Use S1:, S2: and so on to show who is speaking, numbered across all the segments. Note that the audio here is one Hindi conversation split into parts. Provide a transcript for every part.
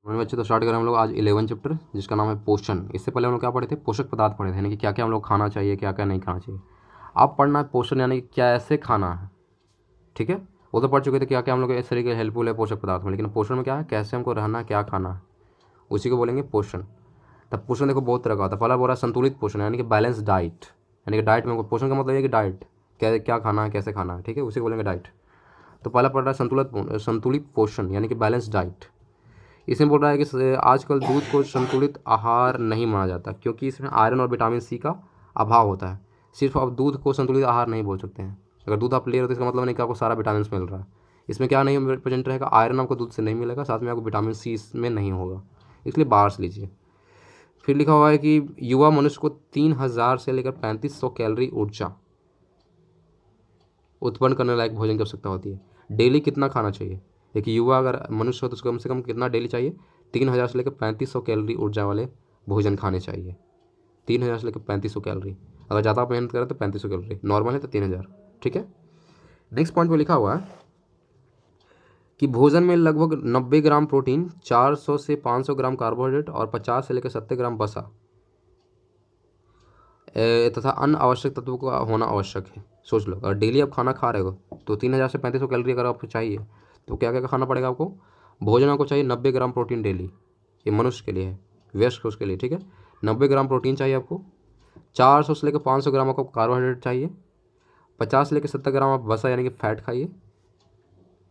S1: मेरे बच्चे तो स्टार्ट करें हम लोग आज 11 चैप्टर जिसका नाम है पोषण। इससे पहले हम लोग क्या पढ़े थे, पोषक पदार्थ पढ़े थे, यानी कि क्या क्या हम लोग खाना चाहिए, क्या क्या नहीं खाना चाहिए। अब पढ़ना है पोषण, यानी कि कैसे खाना है। ठीक है, वो तो पढ़ चुके थे क्या क्या हम लोग इस तरीके से हेल्पफुल है पोषक पदार्थ में, लेकिन पोषण में क्या है, कैसे हमको रहना है, क्या खाना है, उसी को बोलेंगे पोषण। तब पोषण देखो बहुत तरह का होता है। पहला बोल रहा है संतुलित पोषण, यानी कि बैलेंस डाइट, यानी कि डाइट में पोषण का मतलब है कि डाइट क्या क्या खाना है, कैसे खाना है। ठीक है, उसी को बोलेंगे डाइट। तो पहला पढ़ रहा है संतुलित पोषण, यानी कि बैलेंस डाइट। इसमें बोल रहा है कि आजकल दूध को संतुलित आहार नहीं माना जाता क्योंकि इसमें आयरन और विटामिन सी का अभाव होता है। सिर्फ आप दूध को संतुलित आहार नहीं बोल सकते हैं। अगर दूध आप ले रहे हो तो इसका मतलब नहीं कि आपको सारा विटामिन मिल रहा है। इसमें क्या नहीं प्रेजेंट रहेगा, आयरन आपको दूध से नहीं मिलेगा, साथ में आपको विटामिन सी इसमें नहीं होगा, इसलिए बाहर से लीजिए। फिर लिखा हुआ है कि युवा मनुष्य को 3000 से लेकर 3500 कैलोरी ऊर्जा उत्पन्न करने लायक भोजन की आवश्यकता होती है। डेली कितना खाना चाहिए, देखिए युवा अगर मनुष्य हो तो उसको कम से कम कितना डेली चाहिए, 3000 से लेकर 3500 कैलोरी ऊर्जा वाले भोजन खाने चाहिए। 3000 से लेकर 3500 कैलोरी, अगर ज़्यादा आप मेहनत करें तो 3500 कैलोरी, नॉर्मल है तो 3000। ठीक है, नेक्स्ट पॉइंट में लिखा हुआ है कि भोजन में लगभग 90 ग्राम प्रोटीन, 400 से 500 ग्राम कार्बोहाइड्रेट और 50 से लेकर 70 ग्राम वसा तथा अन्य आवश्यक तत्वों का होना आवश्यक है। सोच लो, अगर डेली आप खाना खा रहे हो तो 3000 से 3500 कैलोरी अगर आपको चाहिए तो क्या क्या खाना पड़ेगा आपको। भोजन आपको चाहिए 90 ग्राम प्रोटीन डेली, ये मनुष्य के लिए है, वयस्क उसके लिए। ठीक है, 90 ग्राम प्रोटीन चाहिए आपको, 400 से लेकर 500 ग्राम आपको कार्बोहाइड्रेट चाहिए, 50 से लेकर 70 ग्राम आप वसा यानी कि फैट खाइए,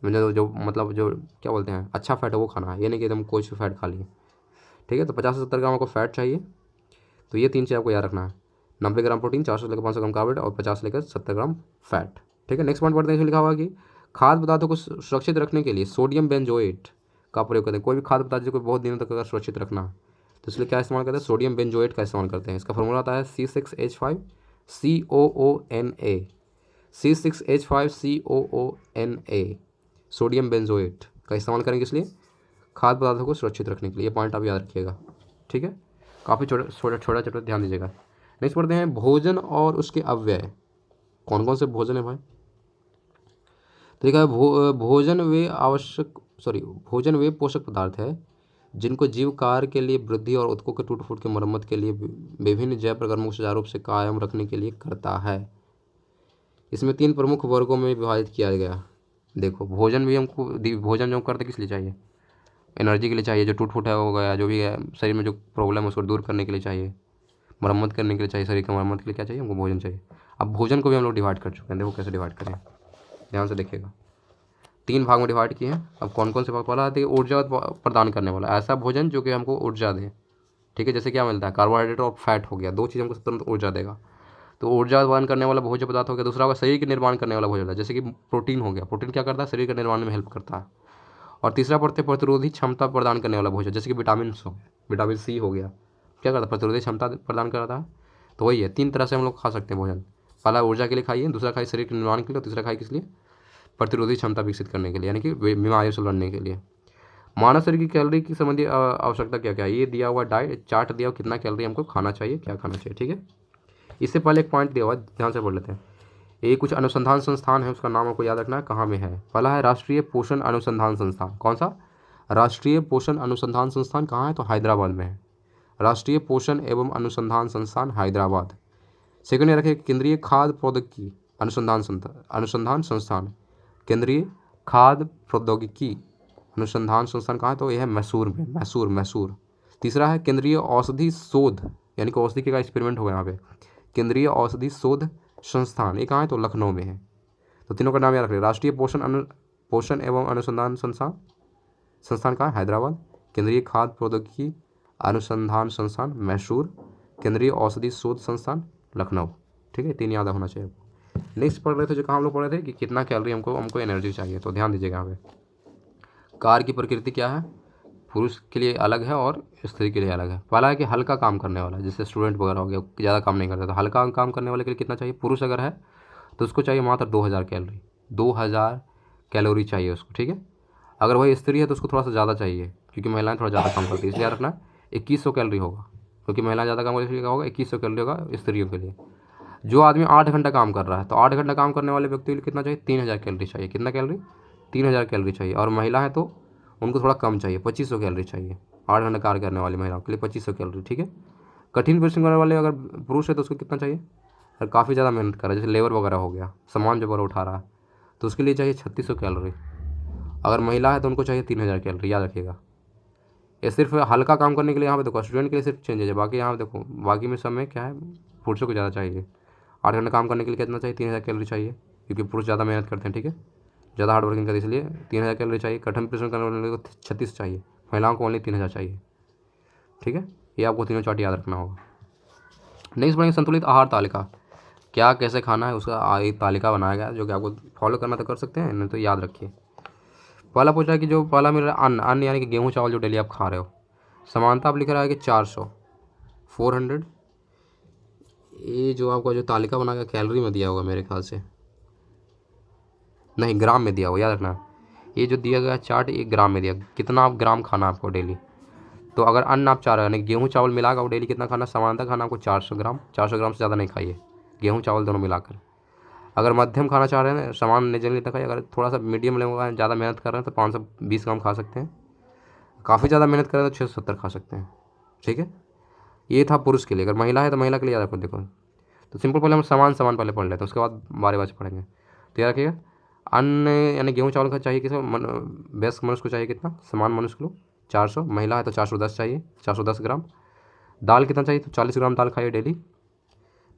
S1: मतलब जो क्या बोलते हैं अच्छा फैट है वो खाना है, ये नहीं कि एकदम कोई सी फैट खा लिए। ठीक है, तो 50 से 70 ग्राम आपको फैट चाहिए। तो ये 3 चीज़ आपको याद रखना है, 90 ग्राम प्रोटीन, 400 से लेकर 500 ग्राम कार्बोहाइड्रेट और 50 से लेकर 70 ग्राम फैट। ठीक है, नेक्स्ट पॉइंट पढ़ते हैं। इसमें लिखा हुआ है कि खाद्य पदार्थों को सुरक्षित रखने के लिए सोडियम बेंजोएट का प्रयोग करते हैं। कोई भी खाद्य पदार्थ को बहुत दिनों तक अगर सुरक्षित रखना है तो इसलिए क्या इस्तेमाल करते हैं, सोडियम बेंजोएट का इस्तेमाल करते हैं। इसका फॉर्मूला आता है C6H5COONA, C6H5COONA, सोडियम बेंजोएट का इस्तेमाल करेंगे इसलिए खाद्य पदार्थों को सुरक्षित रखने के लिए। ये पॉइंट आप याद रखिएगा। ठीक है, काफ़ी छोटा छोटा चैप्टर, ध्यान दीजिएगा। नेक्स्ट पढ़ते हैं भोजन और उसके अव्यय। कौन कौन से भोजन है भाई, तो लिखा है भोजन वे पोषक पदार्थ है जिनको जीव कार्य के लिए, वृद्धि और ऊतकों के टूट फूट की मरम्मत के लिए, विभिन्न जैव प्रक्रमों को सुचारू रूप से कायम रखने के लिए करता है। इसमें 3 प्रमुख वर्गों में विभाजित किया गया। देखो भोजन भी हमको, भोजन जो हम करते किस लिए चाहिए, एनर्जी के लिए चाहिए, जो टूट फूट है हो गया, जो भी है शरीर में जो प्रॉब्लम है उसको दूर करने के लिए चाहिए, मरम्मत करने के लिए चाहिए, शरीर की मरम्मत के लिए क्या चाहिए हमको, भोजन चाहिए। अब भोजन को भी हम लोग डिवाइड कर चुके हैं, देखो कैसे डिवाइड करें, ध्यान से देखिएगा। 3 भाग में डिवाइड किए हैं। अब कौन कौन से भाग, पहला है ऊर्जा प्रदान करने वाला, ऐसा भोजन जो कि हमको ऊर्जा दे। ठीक है, जैसे क्या मिलता है, कार्बोहाइड्रेट और फैट हो गया, 2 चीज़ हमको तुरंत ऊर्जा देगा, तो ऊर्जा उत्पादन करने वाला भोज्य पदार्थ हो गया। दूसरा होगा शरीर के निर्माण करने वाला भोजन, जैसे कि प्रोटीन हो गया, प्रोटीन क्या करता है, शरीर के निर्माण में हेल्प करता है। और तीसरा पड़ते प्रतिरोधी क्षमता प्रदान करने वाला भोजन, जैसे कि विटामिन सी हो गया, क्या करता है, प्रतिरोधी क्षमता प्रदान करता है। तो वही है, 3 तरह से हम लोग खा सकते हैं भोजन। पहला ऊर्जा के लिए खाइए, दूसरा खाइए शरीर के निर्माण के लिए, और तीसरा खाइए किस लिए, प्रतिरोधी क्षमता विकसित करने के लिए, यानी कि बीमारियों से लड़ने के लिए। मानव शरीर की कैलोरी की संबंधी आवश्यकता क्या क्या है, ये दिया हुआ डाइट चार्ट दिया हुआ, कितना कैलोरी हमको खाना चाहिए, क्या खाना चाहिए। ठीक है, इससे पहले एक पॉइंट दिया हुआ, ध्यान से पढ़ लेते हैं। ये कुछ अनुसंधान संस्थान है, उसका नाम आपको याद रखना है कहाँ में है। पहला है राष्ट्रीय पोषण अनुसंधान संस्थान, कौन सा, राष्ट्रीय पोषण अनुसंधान संस्थान कहाँ है, तो हैदराबाद में है, राष्ट्रीय पोषण एवं अनुसंधान संस्थान हैदराबाद। सेकंड रखे केंद्रीय खाद्य प्रौद्योगिकी अनुसंधान संस्थान, केंद्रीय खाद्य प्रौद्योगिकी अनुसंधान संस्थान कहाँ है, तो यह है मैसूर में, मैसूर। तीसरा है केंद्रीय औषधि शोध, यानी कि औषधि का एक्सपेरिमेंट होगा यहाँ पे, केंद्रीय औषधि शोध संस्थान, ये कहाँ है, तो लखनऊ में है। तो तीनों का नाम याद रखिए, राष्ट्रीय पोषण एवं अनुसंधान संस्थान कहाँ है, हैदराबाद, केंद्रीय खाद्य प्रौद्योगिकी अनुसंधान संस्थान मैसूर, केंद्रीय औषधि शोध संस्थान लखनऊ। ठीक है, 3 याद होना चाहिए। नेक्स्ट पढ़ रहे थे, जो कहाँ हम लोग पढ़ रहे थे कि कितना कैलोरी हमको एनर्जी चाहिए। तो ध्यान दीजिएगा यहाँ पे, कार्य की प्रकृति क्या है, पुरुष के लिए अलग है और स्त्री के लिए अलग है। पहला है कि हल्का काम करने वाला, जैसे स्टूडेंट वगैरह हो गया, ज़्यादा काम नहीं करता, तो हल्का काम करने वाले के लिए कितना चाहिए, पुरुष अगर है तो उसको चाहिए मात्र 2000 कैलोरी, 2000 कैलोरी चाहिए उसको। ठीक है, अगर वही स्त्री है तो उसको थोड़ा सा ज़्यादा चाहिए, क्योंकि महिलाएं थोड़ा ज़्यादा काम करती है, इसलिए याद रखना 2100 कैलोरी होगा, क्योंकि महिलाएं ज़्यादा काम करती है, होगा 2100 कैलोरी होगा स्त्रियों के लिए। जो आदमी 8 घंटा काम कर रहा है तो 8 घंटा काम करने वाले व्यक्ति के लिए कितना चाहिए, 3000 कैलोरी चाहिए, कितना कैलोरी, 3000 कैलोरी चाहिए। और महिला है तो उनको थोड़ा कम चाहिए, 2500 कैलोरी चाहिए। 8 घंटे कार्य करने वाली महिलाओं के लिए 2500 कैलोरी, ठीक है। कठिन परिश्रम करने वाले अगर पुरुष है तो उसको कितना चाहिए, अगर काफ़ी ज़्यादा मेहनत कर रहा है, जैसे लेबर वगैरह हो गया, सामान जो बड़ा उठा रहा है, तो उसके लिए चाहिए 3600 कैलोरी। अगर महिला है तो उनको चाहिए 3000 कैलोरी, याद रखिएगा। ये सिर्फ हल्का काम करने के लिए यहाँ पे देखो, स्टूडेंट के लिए सिर्फ चेंज है, बाकी यहाँ पे देखो बाकी में सब में क्या है, पुरुषों को ज़्यादा चाहिए। 8 घंटे काम करने के लिए कितना चाहिए, 3000 कैलोरी चाहिए, क्योंकि पुरुष ज़्यादा मेहनत करते हैं, ठीक है, ज़्यादा हार्ड वर्किंग करते हैं, इसलिए 3000 कैलोरी चाहिए। कठिन परिश्रम करने वाले को 36 चाहिए, महिलाओं को ओनली 3000 चाहिए, ठीक है। ये आपको तीनों चार्ट याद रखना होगा। नेक्स्ट पढ़ेंगे संतुलित आहार तालिका, क्या कैसे खाना है उसका एक तालिका बनाया गया है, जो कि आपको फॉलो करना तो कर सकते हैं, नहीं तो याद रखिए। पहला पूछा है कि जो पहला मेरा अन्न यानी कि गेहूँ चावल जो डेली आप खा रहे हो, समानता आप लिख रहा है कि 400 400। ये जो आपका जो तालिका बना गया कैलोरी में दिया होगा मेरे ख्याल से, नहीं ग्राम में दिया होगा, याद रखना। ये जो दिया गया चार्ट ये ग्राम में दिया, कितना आप ग्राम खाना आपको डेली। तो अगर अन्न आप चाह रहे हो यानी गेहूँ चावल मिलाकर डेली कितना खाना, समानता खाना आपको 400 ग्राम, 400 ग्राम से ज़्यादा नहीं खाइए, गेहूँ चावल दोनों मिलाकर। अगर मध्यम खाना चाह रहे हैं, सामान नहीं इतना खाइए, अगर थोड़ा सा मीडियम लेवल का ज़्यादा मेहनत कर रहे हैं तो 520 ग्राम खा सकते हैं, काफ़ी ज़्यादा मेहनत कर रहे हैं तो 670 खा सकते हैं, ठीक है। ये था पुरुष के लिए। अगर महिला है तो महिला के लिए याद रखो, देखो तो सिंपल पहले हम सामान पहले पढ़ लेते हैं, उसके बाद बारे बारे पढ़ेंगे। तो याद रखिएगा, अन्न यानी गेहूँ चावल का चाहिए किसी वयस्क मनुष्य को चाहिए कितना, समान मनुष्य को 400, महिला है तो 410 चाहिए, 410 ग्राम। दाल कितना चाहिए, तो 40 ग्राम दाल खाइए डेली,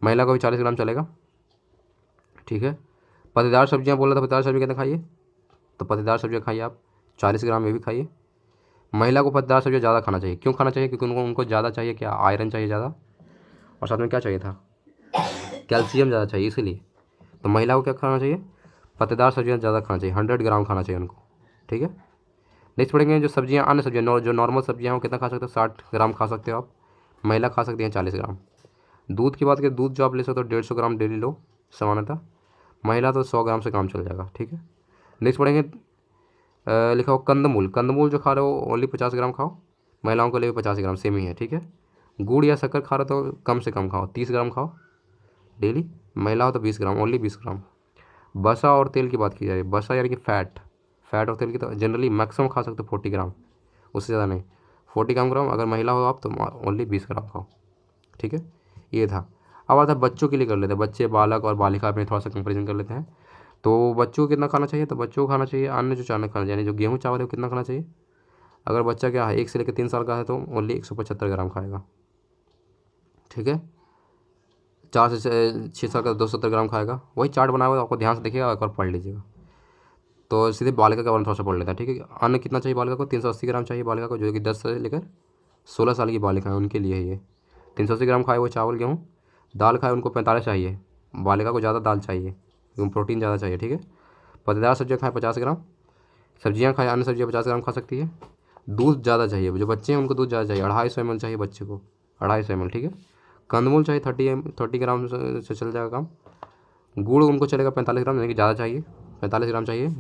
S1: महिला को भी 40 ग्राम चलेगा, ठीक है। पत्तेदार सब्जियां बोल रहा था, पत्तेदार सब्जी कितना खाइए, तो पत्तेदार सब्जियां खाइए आप 40 ग्राम, ये भी खाइए। महिला को पत्तेदार सब्जियां ज़्यादा खाना चाहिए, क्यों खाना चाहिए, क्योंकि उनको ज़्यादा चाहिए क्या, आयरन चाहिए ज़्यादा, और साथ में क्या चाहिए था, कैल्शियम ज़्यादा चाहिए, इसीलिए तो महिला को क्या खाना चाहिए, पत्तेदार सब्जियां ज़्यादा खाना चाहिए, 100 ग्राम खाना चाहिए उनको, ठीक है। नेक्स्ट पढ़ेंगे जो सब्जियां, अन्य सब्जियां जो नॉर्मल सब्जियां हैं वो कितना खा सकते हो, 60 ग्राम खा सकते हो आप, महिला खा सकती हैं 40 ग्राम। दूध की बात करें, दूध जो आप ले सकते हो 150 ग्राम डेली लो सामान्यतः, महिला तो 100 ग्राम से काम चल जाएगा, ठीक है। नेक्स्ट पढ़ेंगे लिखा हो कंदमूल, कंदमूल जो खा रहे हो ओनली 50 ग्राम खाओ, महिलाओं के लिए 50 ग्राम सेम ही है, ठीक है। गुड़ या शक्कर खा रहे हो तो कम से कम खाओ, 30 ग्राम खाओ डेली, महिला हो तो 20 ग्राम, ओनली 20 ग्राम। बसा और तेल की बात की जा रही है, बसा यानी कि फैट और तेल की तो जनरली मैक्सिमम खा सकते हो 40 ग्राम, उससे ज़्यादा नहीं, 40 ग्राम। अगर महिला हो आप तो ओनली 20 ग्राम खाओ, ठीक है। ये था। अब आता है बच्चों के लिए कर लेते हैं, बच्चे बालक और बालिका में थोड़ा सा कंपेरिजन कर लेते हैं। तो बच्चों को कितना खाना चाहिए, तो बच्चों को खाना चाहिए अन्न जो चावल खाना चाहिए, यानी जो गेहूँ चावल है वो कितना खाना चाहिए। अगर बच्चा क्या है 1 से लेकर 3 साल का है तो ओनली 175 ग्राम खाएगा, ठीक है। 4 से 6 साल का 270 ग्राम खाएगा। वही चार्ट बना हुआ है, आपको ध्यान से देखिएगा, एक बार पढ़ लीजिएगा। तो सीधे बालिका के बारे में थोड़ा सा पढ़ लेते हैं, ठीक है। अन्न कितना चाहिए बालिका को, 380 ग्राम चाहिए बालिका को, जो कि 10 से लेकर 16 साल की बालिका है उनके लिए ये 380 ग्राम खाए वो चावल गेहूँ। दाल खाए उनको 45 चाहिए, बालिका को ज़्यादा दाल चाहिए क्योंकि प्रोटीन ज़्यादा चाहिए, ठीक है। पत्तेदार सब्जियाँ खाएँ 50 ग्राम, सब्जियाँ खाएँ, अन्य सब्जियाँ 50 ग्राम खा सकती है। दूध ज़्यादा चाहिए, जो बच्चे हैं उनको दूध ज़्यादा चाहिए, 250 ml चाहिए बच्चे को, 250 ml, ठीक है। कंदमूल चाहिए 30 ग्राम से चल जाएगा काम। गुड़ उनको चलेगा 45 ग्राम, यानी कि ज़्यादा चाहिए, 45 ग्राम चाहिए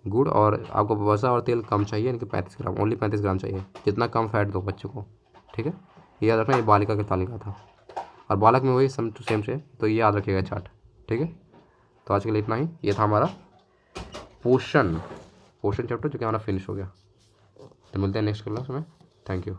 S1: गुड़। और आपको वसा और तेल कम चाहिए, यानी कि 35 ग्राम, ओनली 35 ग्राम चाहिए, जितना कम फैट दो बच्चों को, ठीक है। ये याद रखना, ये बालिका की तालिका था, और बालक में वही सम टू सेम से, तो ये याद रखिएगा चार्ट, ठीक है। तो आज के लिए इतना ही, ये था हमारा पोषण चैप्टर जो कि हमारा फिनिश हो गया। तो मिलते हैं नेक्स्ट क्लास में, थैंक यू।